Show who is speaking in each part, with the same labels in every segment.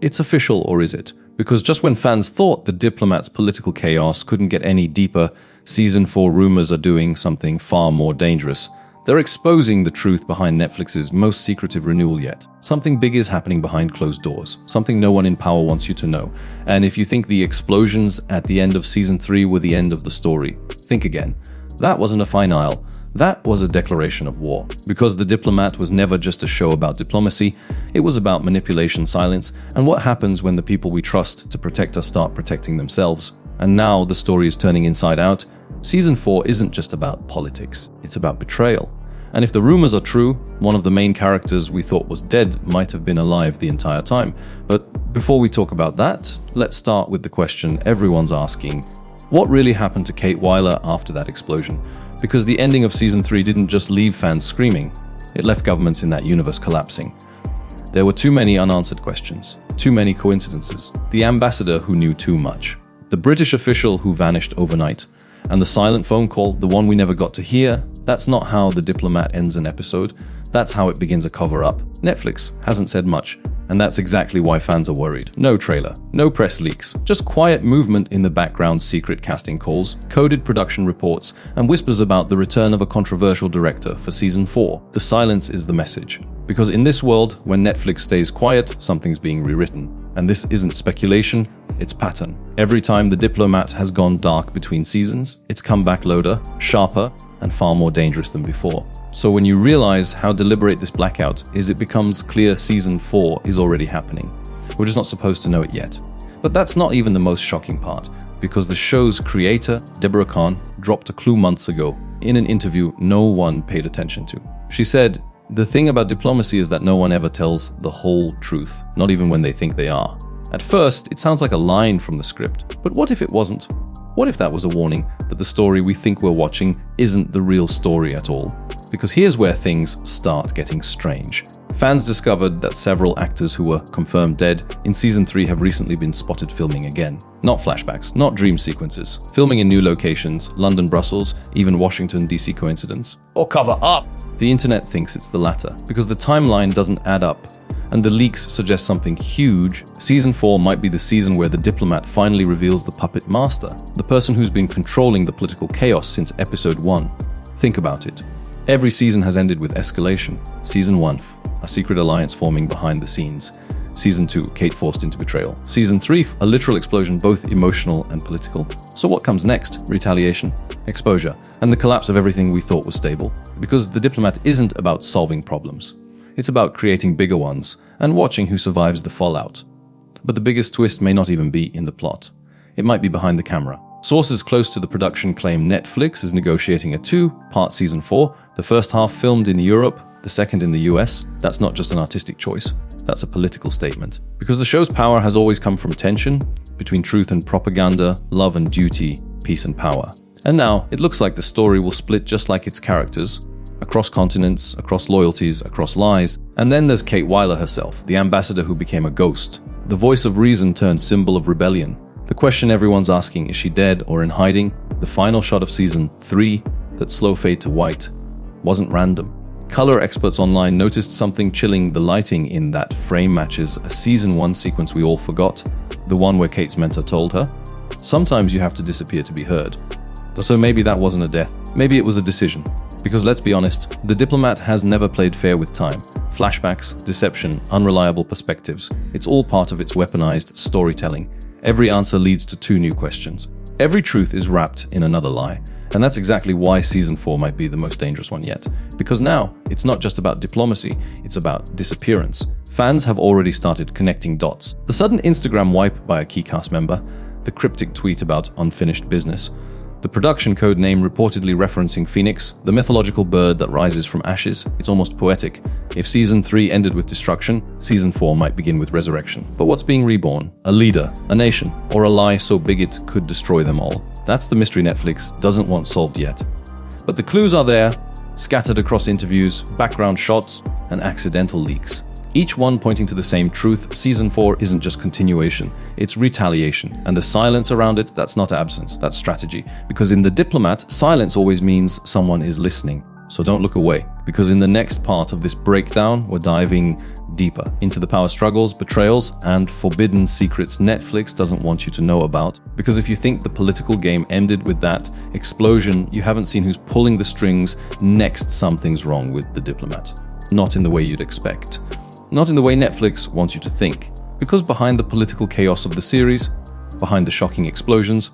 Speaker 1: it's official, or is it? Because just when fans thought the Diplomat's political chaos couldn't get any deeper, Season 4 rumors are doing something far more dangerous. They're exposing the truth behind Netflix's most secretive renewal yet. Something big is happening behind closed doors. Something no one in power wants you to know. And if you think the explosions at the end of Season 3 were the end of the story, think again. That wasn't a finale. That was a declaration of war. Because The Diplomat was never just a show about diplomacy, it was about manipulation, silence, and what happens when the people we trust to protect us start protecting themselves. And now the story is turning inside out. Season 4 isn't just about politics, it's about betrayal. And if the rumors are true, one of the main characters we thought was dead might have been alive the entire time. But before we talk about that, let's start with the question everyone's asking. What really happened to Kate Wyler after that explosion? Because the ending of Season 3 didn't just leave fans screaming, it left governments in that universe collapsing. There were too many unanswered questions, too many coincidences. The ambassador who knew too much, the British official who vanished overnight, and the silent phone call, the one we never got to hear. That's not how The Diplomat ends an episode, that's how it begins a cover-up. Netflix hasn't said much, and that's exactly why fans are worried. No trailer, no press leaks, just quiet movement in the background, secret casting calls, coded production reports, and whispers about the return of a controversial director for Season 4. The silence is the message. Because in this world, when Netflix stays quiet, something's being rewritten. And this isn't speculation, it's pattern. Every time The Diplomat has gone dark between seasons, it's come back louder, sharper, and far more dangerous than before. So when you realize how deliberate this blackout is, it becomes clear Season 4 is already happening. We're just not supposed to know it yet. But that's not even the most shocking part, because the show's creator, Deborah Kahn, dropped a clue months ago in an interview no one paid attention to. She said, "The thing about diplomacy is that no one ever tells the whole truth, not even when they think they are." At first, it sounds like a line from the script, but what if it wasn't? What if that was a warning that the story we think we're watching isn't the real story at all? Because here's where things start getting strange. Fans discovered that several actors who were confirmed dead in Season 3 have recently been spotted filming again. Not flashbacks, not dream sequences. Filming in new locations, London, Brussels, even Washington, DC. Coincidence?
Speaker 2: Or cover up.
Speaker 1: The internet thinks it's the latter, because the timeline doesn't add up, and the leaks suggest something huge. Season 4 might be the season where the Diplomat finally reveals the puppet master, the person who's been controlling the political chaos since Episode 1. Think about it. Every season has ended with escalation. Season 1, a secret alliance forming behind the scenes. Season 2, Kate forced into betrayal. Season 3, a literal explosion, both emotional and political. So what comes next? Retaliation, exposure, and the collapse of everything we thought was stable. Because The Diplomat isn't about solving problems. It's about creating bigger ones and watching who survives the fallout. But the biggest twist may not even be in the plot. It might be behind the camera. Sources close to the production claim Netflix is negotiating a two-part Season 4, the first half filmed in Europe, the second in the US. That's not just an artistic choice, that's a political statement. Because the show's power has always come from tension between truth and propaganda, love and duty, peace and power. And now, it looks like the story will split just like its characters, across continents, across loyalties, across lies. And then there's Kate Wyler herself, the ambassador who became a ghost, the voice of reason turned symbol of rebellion. The question everyone's asking, is she dead or in hiding? The final shot of Season 3, that slow fade to white, wasn't random. Color experts online noticed something chilling. The lighting in that frame matches a Season 1 sequence we all forgot, the one where Kate's mentor told her, "Sometimes you have to disappear to be heard." So maybe that wasn't a death, maybe it was a decision. Because let's be honest, The Diplomat has never played fair with time. Flashbacks, deception, unreliable perspectives, it's all part of its weaponized storytelling. Every answer leads to two new questions. Every truth is wrapped in another lie. And that's exactly why Season 4 might be the most dangerous one yet. Because now, it's not just about diplomacy, it's about disappearance. Fans have already started connecting dots. The sudden Instagram wipe by a key cast member, the cryptic tweet about unfinished business, the production code name reportedly referencing Phoenix, the mythological bird that rises from ashes. It's almost poetic. If Season 3 ended with destruction, Season 4 might begin with resurrection. But what's being reborn? A leader, a nation, or a lie so big it could destroy them all? That's the mystery Netflix doesn't want solved yet. But the clues are there, scattered across interviews, background shots, and accidental leaks. Each one pointing to the same truth. Season 4 isn't just continuation, it's retaliation. And the silence around it, that's not absence, that's strategy. Because in The Diplomat, silence always means someone is listening. So don't look away, because in the next part of this breakdown, we're diving deeper into the power struggles, betrayals, and forbidden secrets Netflix doesn't want you to know about. Because if you think the political game ended with that explosion, you haven't seen who's pulling the strings next. Something's wrong with The Diplomat. Not in the way you'd expect. Not in the way Netflix wants you to think. Because behind the political chaos of the series, behind the shocking explosions,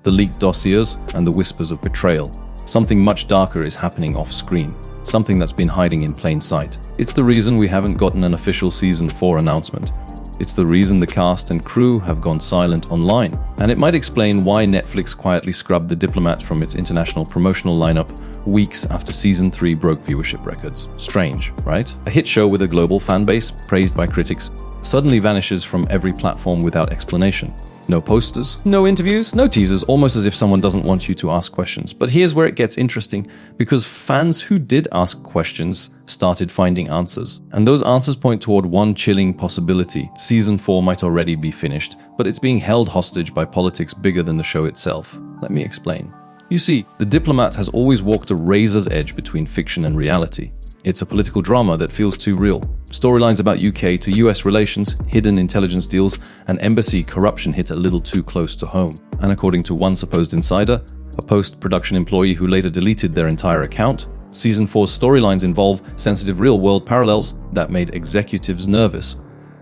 Speaker 1: the leaked dossiers, and the whispers of betrayal, something much darker is happening off-screen. Something that's been hiding in plain sight. It's the reason we haven't gotten an official Season 4 announcement. It's the reason the cast and crew have gone silent online. And it might explain why Netflix quietly scrubbed The Diplomat from its international promotional lineup weeks after Season 3 broke viewership records. Strange, right? A hit show with a global fan base, praised by critics, suddenly vanishes from every platform without explanation. No posters, no interviews, no teasers, almost as if someone doesn't want you to ask questions. But here's where it gets interesting, because fans who did ask questions started finding answers. And those answers point toward one chilling possibility. Season 4 might already be finished, but it's being held hostage by politics bigger than the show itself. Let me explain. You see, The Diplomat has always walked a razor's edge between fiction and reality. It's a political drama that feels too real. Storylines about UK to US relations, hidden intelligence deals, and embassy corruption hit a little too close to home. And according to one supposed insider, a post-production employee who later deleted their entire account, Season 4's storylines involve sensitive real-world parallels that made executives nervous.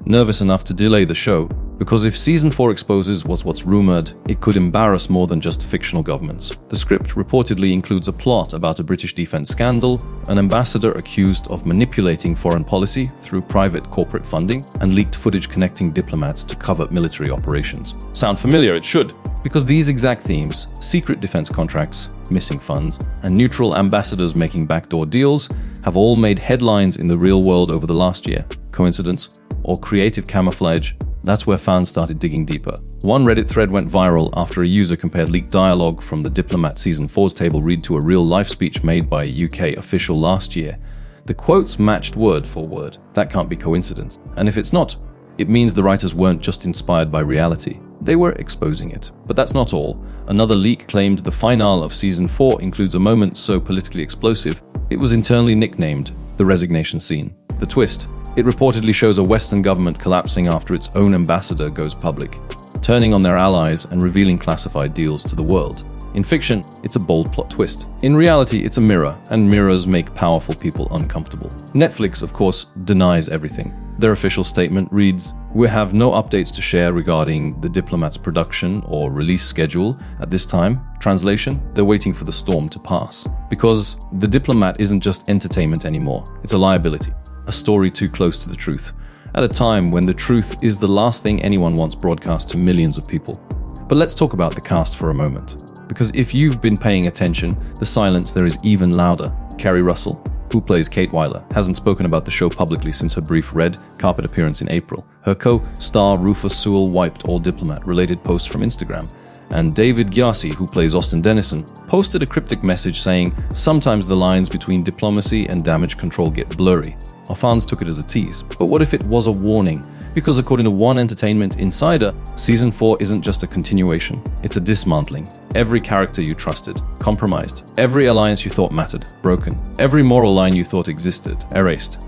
Speaker 1: Nervous enough to delay the show, because if Season 4 exposes what's rumored, it could embarrass more than just fictional governments. The script reportedly includes a plot about a British defense scandal, an ambassador accused of manipulating foreign policy through private corporate funding, and leaked footage connecting diplomats to covert military operations. Sound familiar? It should. Because these exact themes, secret defense contracts, missing funds, and neutral ambassadors making backdoor deals, have all made headlines in the real world over the last year. Coincidence? Or creative camouflage? That's where fans started digging deeper. One Reddit thread went viral after a user compared leaked dialogue from The Diplomat Season 4's table read to a real-life speech made by a UK official last year. The quotes matched word for word. That can't be coincidence. And if it's not, it means the writers weren't just inspired by reality. They were exposing it. But that's not all. Another leak claimed the finale of Season 4 includes a moment so politically explosive, it was internally nicknamed the resignation scene. The twist: it reportedly shows a Western government collapsing after its own ambassador goes public, turning on their allies and revealing classified deals to the world. In fiction, it's a bold plot twist. In reality, it's a mirror, and mirrors make powerful people uncomfortable. Netflix, of course, denies everything. Their official statement reads, "We have no updates to share regarding The Diplomat's production or release schedule at this time." Translation: they're waiting for the storm to pass. Because The Diplomat isn't just entertainment anymore, it's a liability. A story too close to the truth, at a time when the truth is the last thing anyone wants broadcast to millions of people. But let's talk about the cast for a moment. Because if you've been paying attention, the silence there is even louder. Keri Russell, who plays Kate Wyler, hasn't spoken about the show publicly since her brief red carpet appearance in April. Her co-star Rufus Sewell wiped all Diplomat-related posts from Instagram. And David Gyasi, who plays Austin Dennison, posted a cryptic message saying, "Sometimes the lines between diplomacy and damage control get blurry." Our fans took it as a tease, but what if it was a warning? Because according to one entertainment insider, Season 4 isn't just a continuation, it's a dismantling. Every character you trusted, compromised. Every alliance you thought mattered, broken. Every moral line you thought existed, erased.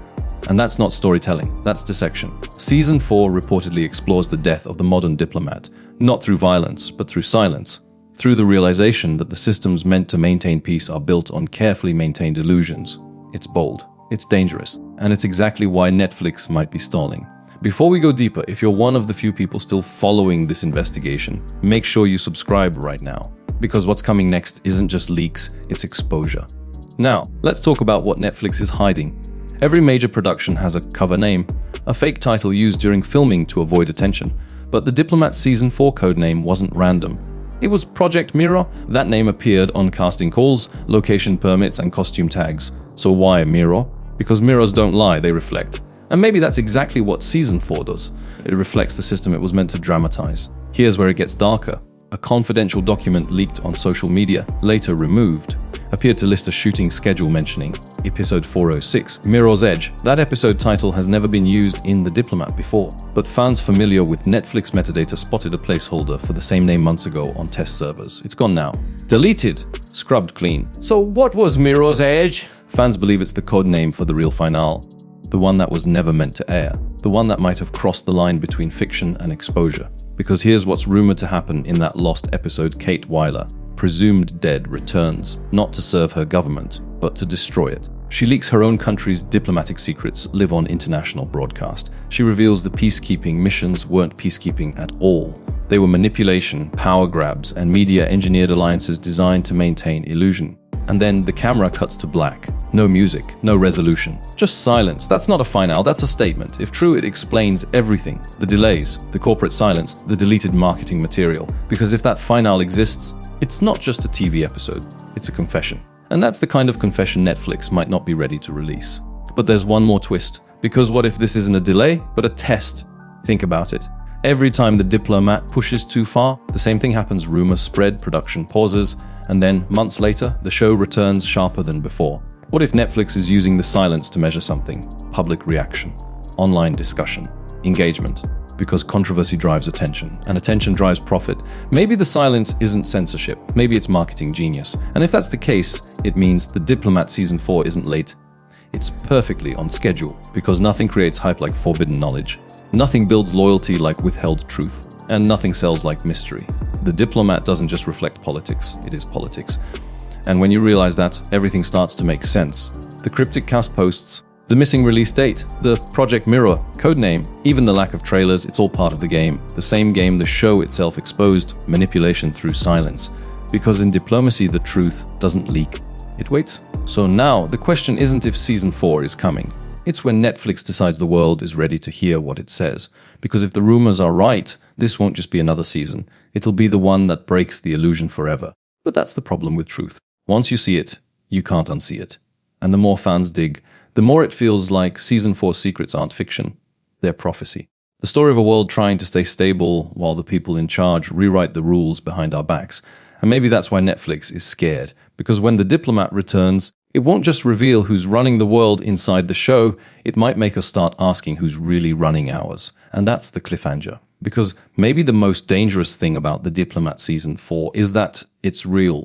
Speaker 1: And that's not storytelling, that's dissection. Season 4 reportedly explores the death of the modern diplomat, not through violence, but through silence. Through the realization that the systems meant to maintain peace are built on carefully maintained illusions. It's bold. It's dangerous, and it's exactly why Netflix might be stalling. Before we go deeper, if you're one of the few people still following this investigation, make sure you subscribe right now, because what's coming next isn't just leaks, it's exposure. Now, let's talk about what Netflix is hiding. Every major production has a cover name, a fake title used during filming to avoid attention, but The Diplomat Season 4 codename wasn't random. It was Project Mirror. That name appeared on casting calls, location permits, and costume tags. So why Mirror? Because mirrors don't lie, they reflect. And maybe that's exactly what Season 4 does. It reflects the system it was meant to dramatize. Here's where it gets darker. A confidential document leaked on social media, later removed, appeared to list a shooting schedule mentioning Episode 406, Mirror's Edge. That episode title has never been used in The Diplomat before, but fans familiar with Netflix metadata spotted a placeholder for the same name months ago on test servers. It's gone now. Deleted, scrubbed clean. So what was Mirror's Edge? Fans believe it's the code name for the real finale. the one that was never meant to air, the one that might have crossed the line between fiction and exposure. Because here's what's rumored to happen in that lost episode: Kate Wyler, presumed dead, returns, not to serve her government, but to destroy it. She leaks her own country's diplomatic secrets live on international broadcast. She reveals the peacekeeping missions weren't peacekeeping at all. They were manipulation, power grabs, and media-engineered alliances designed to maintain illusion. And then the camera cuts to black. No music, no resolution. Just silence. That's not a finale, that's a statement. If true, it explains everything. The delays, the corporate silence, the deleted marketing material. Because if that finale exists, it's not just a TV episode, it's a confession. And that's the kind of confession Netflix might not be ready to release. But there's one more twist. Because what if this isn't a delay, but a test? Think about it. Every time the Diplomat pushes too far, the same thing happens. Rumors spread, production pauses, and then, months later, the show returns sharper than before. What if Netflix is using the silence to measure something? Public reaction, online discussion, engagement. Because controversy drives attention, and attention drives profit. Maybe the silence isn't censorship, maybe it's marketing genius. And if that's the case, it means The Diplomat Season 4 isn't late. It's perfectly on schedule, because nothing creates hype like forbidden knowledge. Nothing builds loyalty like withheld truth. And nothing sells like mystery. The Diplomat doesn't just reflect politics, it is politics. And when you realize that, everything starts to make sense. The cryptic cast posts, the missing release date, the Project Mirror codename, even the lack of trailers, it's all part of the game. The same game the show itself exposed, manipulation through silence. Because in diplomacy, the truth doesn't leak, it waits. So now, the question isn't if Season 4 is coming. It's when Netflix decides the world is ready to hear what it says. Because if the rumors are right, this won't just be another season. It'll be the one that breaks the illusion forever. But that's the problem with truth. Once you see it, you can't unsee it. And the more fans dig, the more it feels like Season 4's secrets aren't fiction. They're prophecy. The story of a world trying to stay stable while the people in charge rewrite the rules behind our backs. And maybe that's why Netflix is scared. Because when The Diplomat returns, it won't just reveal who's running the world inside the show, it might make us start asking who's really running ours. And that's the cliffhanger. Because maybe the most dangerous thing about The Diplomat Season 4 is that it's real.